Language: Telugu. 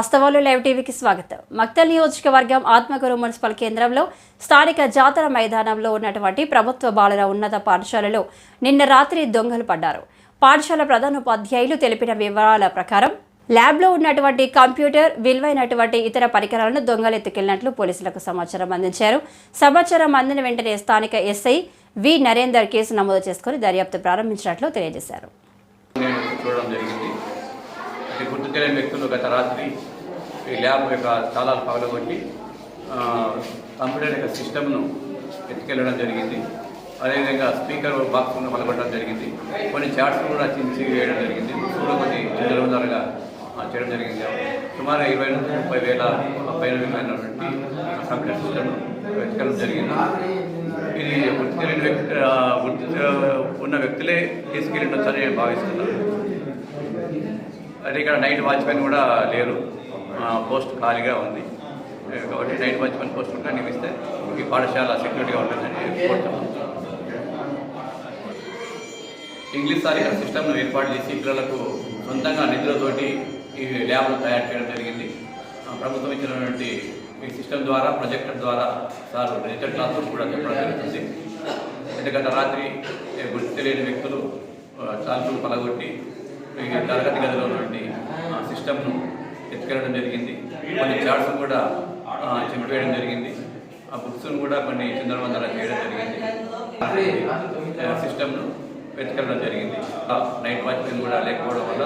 వాస్తవాలు లైవ్ టీవీకి స్వాగతం. మక్తల్ నియోజకవర్గం ఆత్మకూరు మున్సిపల్ కేంద్రంలో స్థానిక జాతర మైదానంలో ఉన్నటువంటి ప్రభుత్వ బాలుర ఉన్నత పాఠశాలలో నిన్న రాత్రి దొంగలు పడ్డారు. పాఠశాల ప్రధానోపాధ్యాయులు తెలిపిన వివరాల ప్రకారం ల్యాబ్లో ఉన్నటువంటి కంప్యూటర్, విలువైనటువంటి ఇతర పరికరాలను దొంగలు ఎత్తుకెళ్లినట్లు పోలీసులకు సమాచారం అందించారు. సమాచారం అందిన వెంటనే స్థానిక ఎస్ఐ వి నరేందర్ కేసు నమోదు చేసుకుని దర్యాప్తు ప్రారంభించినట్లు తెలియజేశారు. గుర్తు తెలియని వ్యక్తులు గత రాత్రి ఈ ల్యాబ్ యొక్క తాళాలు పగలగొట్టి కంప్యూటర్ యొక్క సిస్టమ్ను ఎత్తుకెళ్ళడం జరిగింది. అదేవిధంగా స్పీకర్ బాక్స్ను పగలగొట్టడం జరిగింది. కొన్ని చాట్స్ కూడా చించి వేయడం జరిగింది. కూడా కొన్ని చిల్లరగా చేయడం జరిగింది. సుమారు 20 నుంచి 30 వేల పైన విలువైనటువంటి కంప్యూటర్ సిస్టమ్ను ఎత్తుకెళ్ళడం జరిగింది. ఇది గుర్తు తెలియని ఉన్న వ్యక్తులే తీసుకెళ్ళిండొచ్చని నేను భావిస్తున్నాను. అదే ఇక్కడ నైట్ వాచ్మెన్ కూడా లేరు, పోస్ట్ ఖాళీగా ఉంది కాబట్టి నైట్ వాచ్మెన్ పోస్ట్ కూడా నియమిస్తే ఈ పాఠశాల సెక్యూరిటీగా ఉంటుందని కోరుతున్నాం. ఇంగ్లీష్ సార్ ఇక్కడ సిస్టమ్ను ఏర్పాటు చేసి పిల్లలకు సొంతంగా నిధులతోటి ఈ ల్యాబ్ను తయారు చేయడం జరిగింది. ప్రభుత్వం ఇచ్చినటువంటి ఈ సిస్టమ్ ద్వారా, ప్రొజెక్టర్ ద్వారా సార్ డిజిటల్ క్లాసులు కూడా చెప్పడం జరుగుతుంది. ఎందుకంటే రాత్రి గుర్తు తెలియని వ్యక్తులు చాల్పులు పలగొట్టి ఈ తరగతి గదిలో ఉన్నటువంటి సిస్టమ్ను ఎత్తుకెళ్ళడం జరిగింది. కొన్ని చార్ట్స్ కూడా చింపివేయడం జరిగింది. ఆ బుక్స్ను కూడా కొన్ని చిందరవందర చేయడం జరిగింది. సిస్టమ్ను ఎత్తుకెళ్ళడం జరిగింది. నైట్ వాచ్మెన్ కూడా లేకపోవడం వల్ల